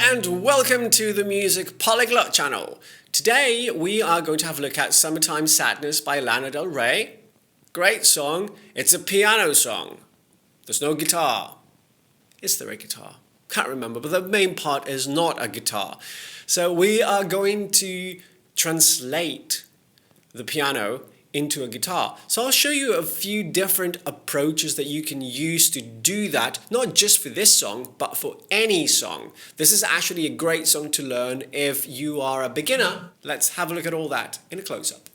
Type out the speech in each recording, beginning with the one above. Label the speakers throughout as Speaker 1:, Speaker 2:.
Speaker 1: and welcome to the Music Polyglot channel. Today we are going to have a look at Summertime Sadness by Lana del Rey. Great song. It's a piano song. There's no guitar. Is there a guitar? Can't remember, but the main part is not a guitar. So we are going to translate the piano into a guitar. So I'll show you a few different approaches that you can use to do that, not just for this song, but for any song. This is actually a great song to learn if you are a beginner. Let's have a look at all that in a close-up.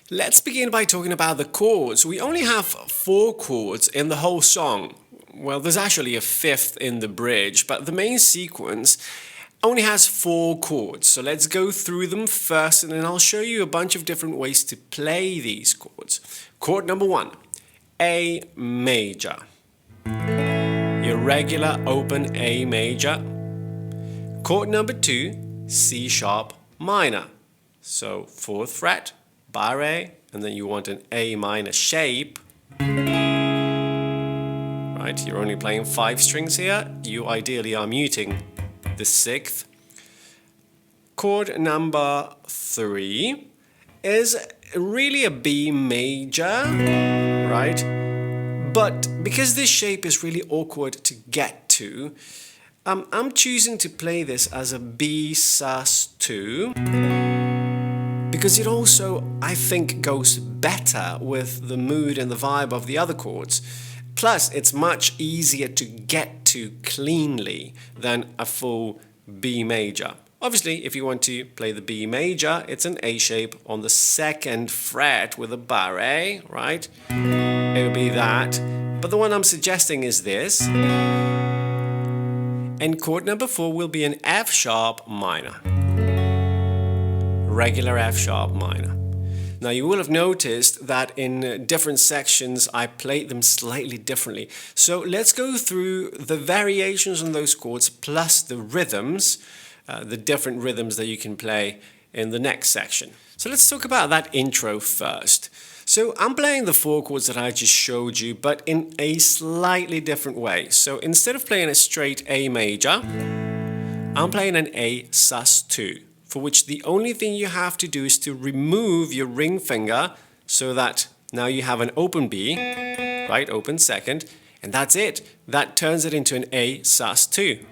Speaker 1: Let's begin by talking about the chords. We only have 4 chords in the whole song. Well, there's actually a 5th in the bridge, but the main sequence only has 4 chords. So let's go through them first, and then I'll show you a bunch of different ways to play these chords. Chord number 1, A major. Your regular open A major. Chord number 2, C sharp minor. So 4th fret, barre, and then you want an A minor shape. Right, you're only playing 5 strings here. You ideally are muting the 6th. Chord number 3 is really a B major, right? But because this shape is really awkward to get to, I'm choosing to play this as a B sus2 because it also, I think, goes better with the mood and the vibe of the other chords. Plus, it's much easier to get to cleanly than a full B major. Obviously, if you want to play the B major, it's an A shape on the 2nd fret with a barre, right? It would be that. But the one I'm suggesting is this. And chord number 4 will be an F sharp minor. Regular F sharp minor. Now you will have noticed that in different sections I played them slightly differently. So let's go through the variations on those chords plus the rhythms, the different rhythms that you can play in the next section. So let's talk about that intro first. So I'm playing the 4 chords that I just showed you, but in a slightly different way. So instead of playing a straight A major, I'm playing an A sus2. For which the only thing you have to do is to remove your ring finger so that now you have an open B, right, open 2nd, and that's it. That turns it into an A sus2.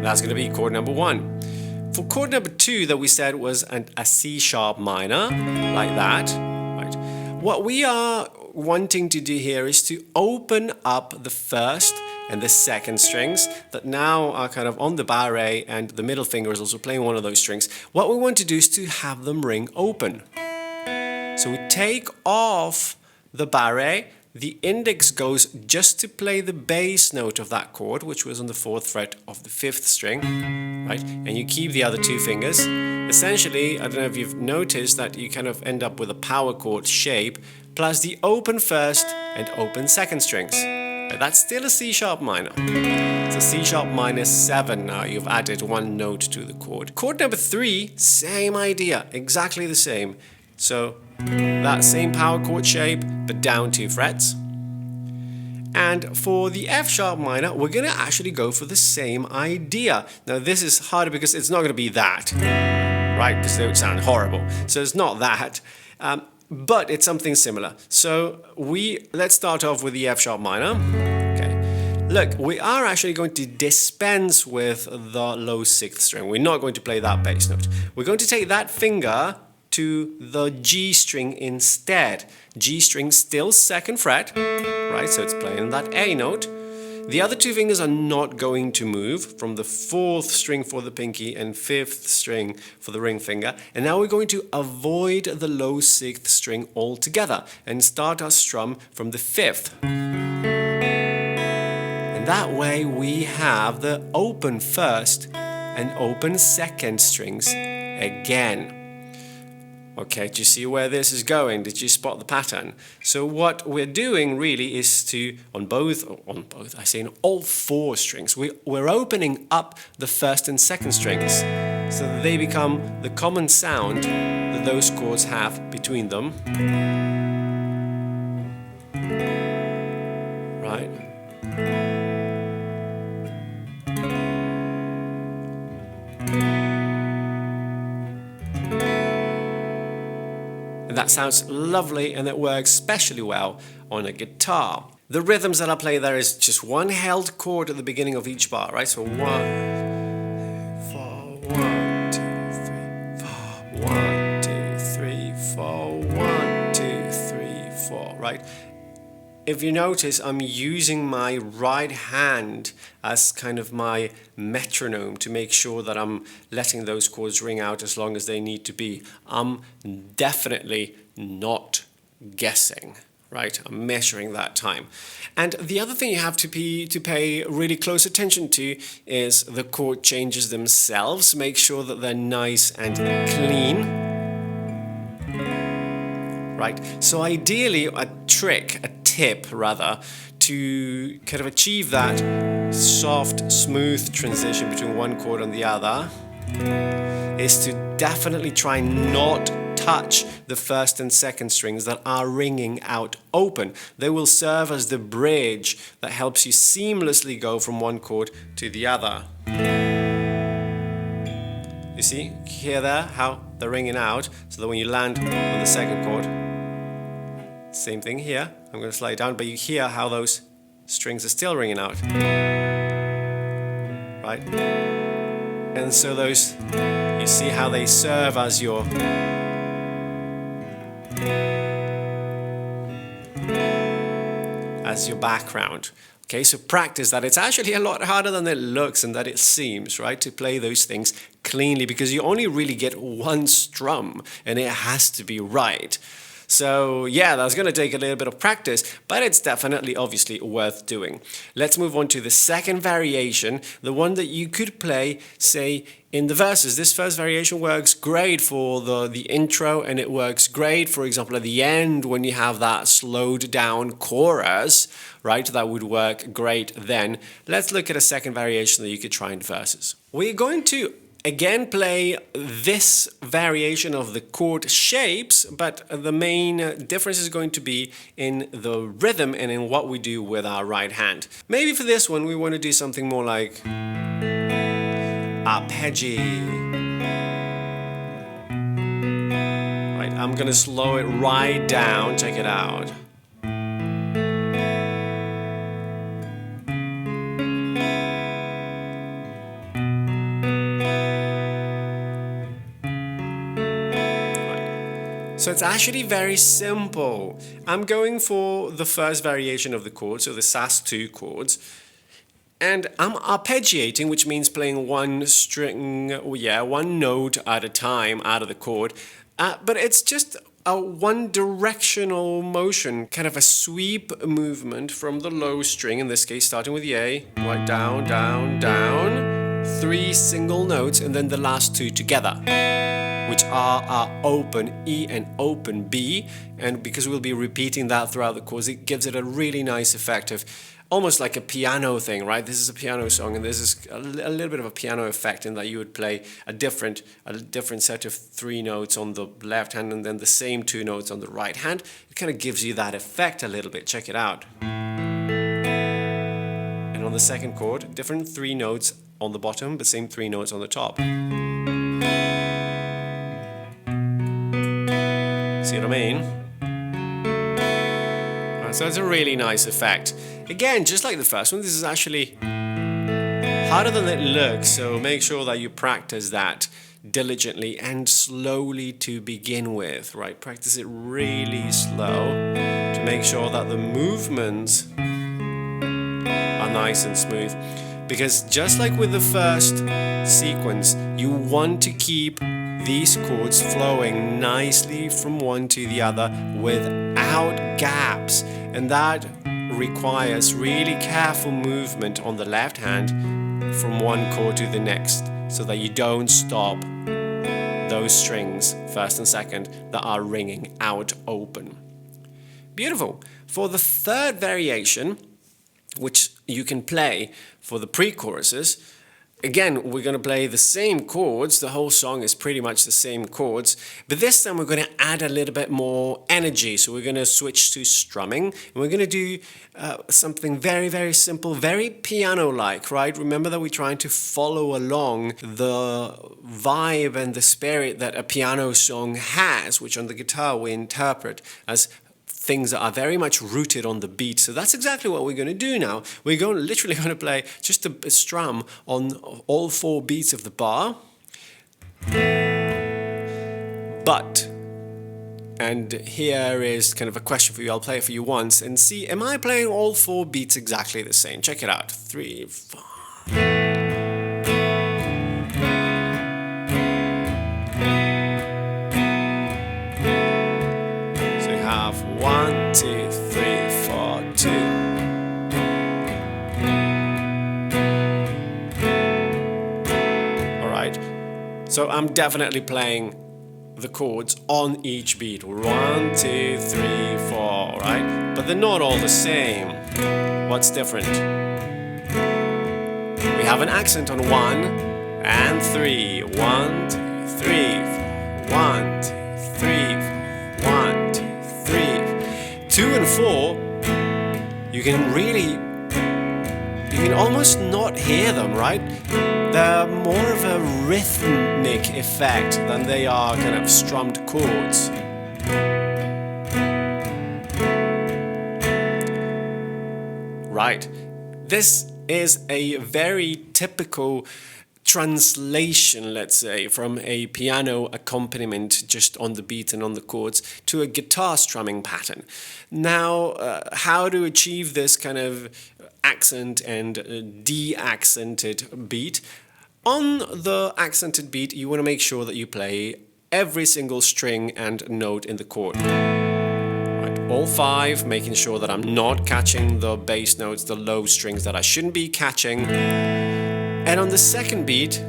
Speaker 1: That's going to be chord number 1. For chord number 2 that we said was a C sharp minor, like that, right. What we are wanting to do here is to open up the 1st and the 2nd strings that now are kind of on the barre, and the middle finger is also playing one of those strings. What we want to do is to have them ring open. So we take off the barre, the index goes just to play the bass note of that chord, which was on the 4th fret of the 5th string, right? And you keep the other 2 fingers. Essentially, I don't know if you've noticed that you kind of end up with a power chord shape, plus the open 1st and open 2nd strings. That's still a C sharp minor. It's a C sharp minor 7 now. You've added 1 note to the chord. Chord number 3, same idea, exactly the same. So that same power chord shape, but down 2 frets. And for the F sharp minor, we're going to actually go for the same idea. Now this is harder because it's not going to be that, right? Because they would sound horrible. So it's not that. But it's something similar. So let's start off with the F sharp minor. Okay. Look, we are actually going to dispense with the low 6th string. We're not going to play that bass note. We're going to take that finger to the G string instead. G string still 2nd fret, right? So it's playing that A note. The other 2 fingers are not going to move from the 4th string for the pinky and 5th string for the ring finger. And now we're going to avoid the low 6th string altogether and start our strum from the 5th. And that way we have the open 1st and open 2nd strings again. Okay, do you see where this is going? Did you spot the pattern? So what we're doing really is to, on all 4 strings, we're opening up the 1st and 2nd strings so that they become the common sound that those chords have between them. Right? And that sounds lovely, and it works especially well on a guitar. The rhythms that I play there is just one held chord at the beginning of each bar, right? So 1, 4, 1, 2, 3, 4, 1, 2, 3, 4, 1, 2, 3, 4, right? If you notice, I'm using my right hand as kind of my metronome to make sure that I'm letting those chords ring out as long as they need to be. I'm definitely not guessing, right? I'm measuring that time. And the other thing you have to pay really close attention to is the chord changes themselves. Make sure that they're nice and clean. Right? So ideally, a tip rather, to kind of achieve that soft, smooth transition between one chord and the other is to definitely try not touch the first and second strings that are ringing out open. They will serve as the bridge that helps you seamlessly go from one chord to the other. You see, hear there how they're ringing out, so that when you land on the second chord, same thing here. I'm going to slide down, but you hear how those strings are still ringing out. Right? And so those, you see how they serve as your background. Okay, so practice that. It's actually a lot harder than it looks and that it seems, right? To play those things cleanly, because you only really get one strum and it has to be right. So yeah, that's going to take a little bit of practice, but it's definitely obviously worth doing. Let's move on to the second variation, the one that you could play, say, in the verses. This first variation works great for the intro, and it works great, for example, at the end when you have that slowed down chorus, right? That would work great then. Let's look at a second variation that you could try in verses. We're going to again play this variation of the chord shapes, but the main difference is going to be in the rhythm and in what we do with our right hand. Maybe for this one we want to do something more like arpeggi. Right, I'm gonna slow it right down, check it out. So it's actually very simple. I'm going for the first variation of the chord, so the sus2 chords. And I'm arpeggiating, which means playing one string, one note at a time out of the chord. But it's just a one-directional motion, kind of a sweep movement from the low string, in this case starting with the A, right down, down, down, 3 single notes, and then the last 2 together, which are our open E and open B. And because we'll be repeating that throughout the course, it gives it a really nice effect of almost like a piano thing, right? This is a piano song, and this is a little bit of a piano effect in that you would play a different set of 3 notes on the left hand and then the same 2 notes on the right hand. It kind of gives you that effect a little bit. Check it out. And on the second chord, different 3 notes on the bottom, but same 3 notes on the top. See what I mean? So it's a really nice effect. Again, just like the first one, this is actually harder than it looks, so make sure that you practice that diligently and slowly to begin with, right? Practice it really slow to make sure that the movements are nice and smooth. Because just like with the first sequence, you want to keep these chords flowing nicely from one to the other without gaps, and that requires really careful movement on the left hand from one chord to the next, so that you don't stop those strings, first and second, that are ringing out open. Beautiful. For the third variation, which you can play for the pre-choruses, again, we're going to play the same chords. The whole song is pretty much the same chords, but this time we're going to add a little bit more energy. So we're going to switch to strumming, and we're going to do something very, very simple, very piano-like, right? Remember that we're trying to follow along the vibe and the spirit that a piano song has, which on the guitar we interpret as things that are very much rooted on the beat. So that's exactly what we're going to do now. We're literally going to play just a strum on all 4 beats of the bar. But, and here is kind of a question for you. I'll play it for you once and see, am I playing all 4 beats exactly the same? Check it out. 3, 4. Have 1, 2, 3, 4, 2. All right. So I'm definitely playing the chords on each beat. 1, 2, 3, 4. All right. But they're not all the same. What's different? We have an accent on 1 and 3. 1, 2, 3, 4. 1, 2, 3, 4. 1, 2. 2 and 4, you can almost not hear them, right? They're more of a rhythmic effect than they are kind of strummed chords. Right. This is a very typical translation, let's say, from a piano accompaniment just on the beat and on the chords to a guitar strumming pattern. Now, how to achieve this kind of accent and de-accented beat? On the accented beat, you want to make sure that you play every single string and note in the chord. Right, all 5, making sure that I'm not catching the bass notes, the low strings that I shouldn't be catching. And on the second beat,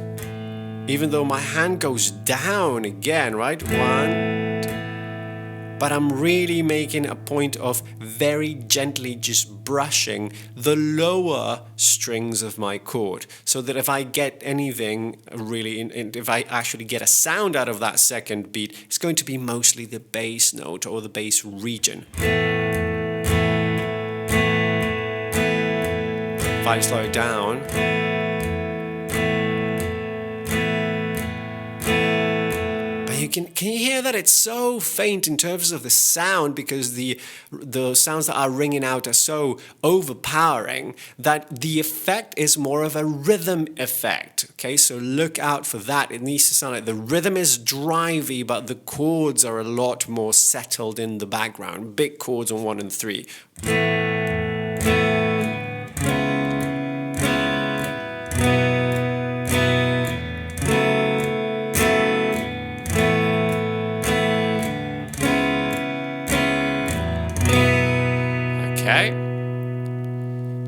Speaker 1: even though my hand goes down again, right? 1, but I'm really making a point of very gently just brushing the lower strings of my chord, so that if I get anything really, if I actually get a sound out of that second beat, it's going to be mostly the bass note or the bass region. If I slow it down, can you hear that it's so faint in terms of the sound, because the sounds that are ringing out are so overpowering that the effect is more of a rhythm effect. Okay, so look out for that. It needs to sound like the rhythm is drivey, but the chords are a lot more settled in the background. Big chords on 1 and 3. Okay,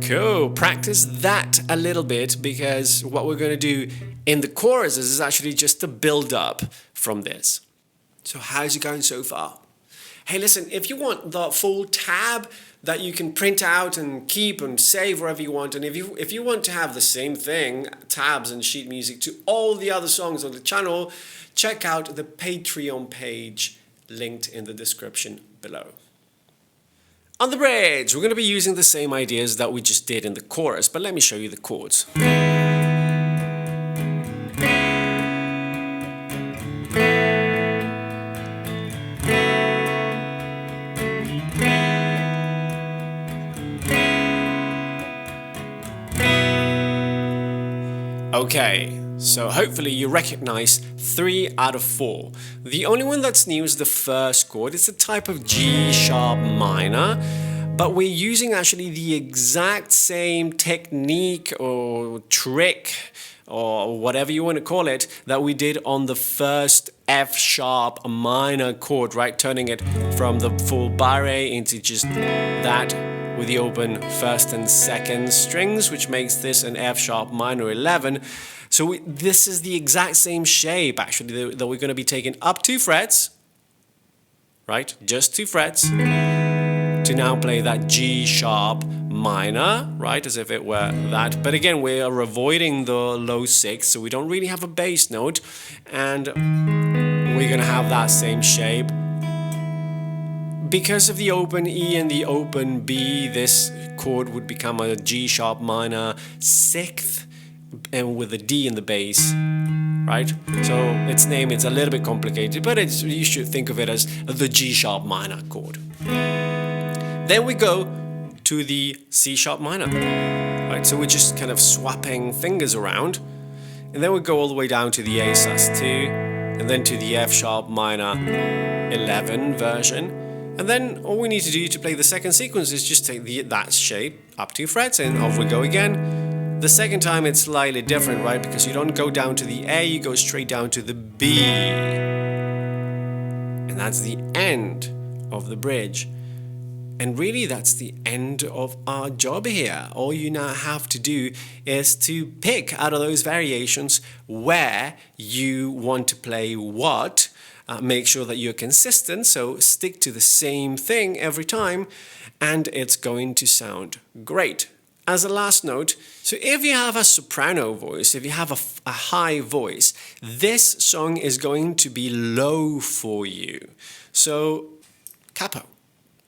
Speaker 1: cool. Practice that a little bit, because what we're going to do in the choruses is actually just to build up from this. So how's it going so far? Hey, listen, if you want the full tab that you can print out and keep and save wherever you want, and if you want to have the same thing, tabs and sheet music to all the other songs on the channel, check out the Patreon page linked in the description below. On the bridge, we're going to be using the same ideas that we just did in the chorus, but let me show you the chords. Okay, so hopefully you recognize 3 out of 4. The only one that's new is the first chord. It's a type of G sharp minor, but we're using actually the exact same technique or trick or whatever you want to call it that we did on the first F sharp minor chord, right? Turning it from the full barre into just that with the open first and second strings, which makes this an F sharp minor 11. So this is the exact same shape actually that we're going to be taking up 2 frets, right? Just 2 frets, to now play that G sharp minor, right, as if it were that. But again, we are avoiding the low 6, so we don't really have a bass note, and we're going to have that same shape. Because of the open E and the open B, this chord would become a G sharp minor 6th, and with a D in the bass, right? So its name is a little bit complicated, but you should think of it as the G sharp minor chord. Then we go to the C sharp minor, right? So we're just kind of swapping fingers around, and then we go all the way down to the A sus2, and then to the F sharp minor 11 version, and then all we need to do to play the second sequence is just take that shape up 2 frets, and off we go again. The second time it's slightly different, right? Because you don't go down to the A, you go straight down to the B, and that's the end of the bridge. And really, that's the end of our job here. All you now have to do is to pick out of those variations where you want to play what. Make sure that you're consistent, so stick to the same thing every time, and it's going to sound great. As a last note, so if you have a soprano voice, if you have a high voice, this song is going to be low for you. So, capo,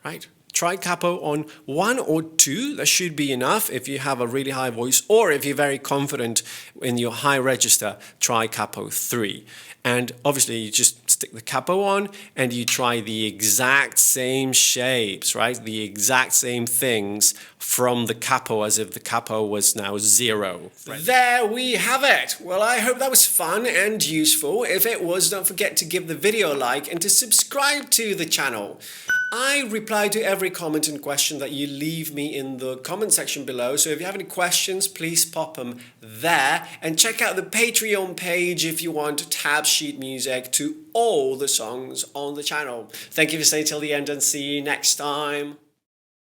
Speaker 1: right? Try capo on 1 or 2, that should be enough if you have a really high voice, or if you're very confident in your high register, try capo 3. And obviously you just stick the capo on and you try the exact same shapes, right? The exact same things from the capo as if the capo was now 0. Right. There we have it. Well, I hope that was fun and useful. If it was, don't forget to give the video a like and to subscribe to the channel. I reply to every comment and question that you leave me in the comment section below, so if you have any questions, please pop them there, and check out the Patreon page if you want tab sheet music to all the songs on the channel. Thank you for staying till the end, and see you next time.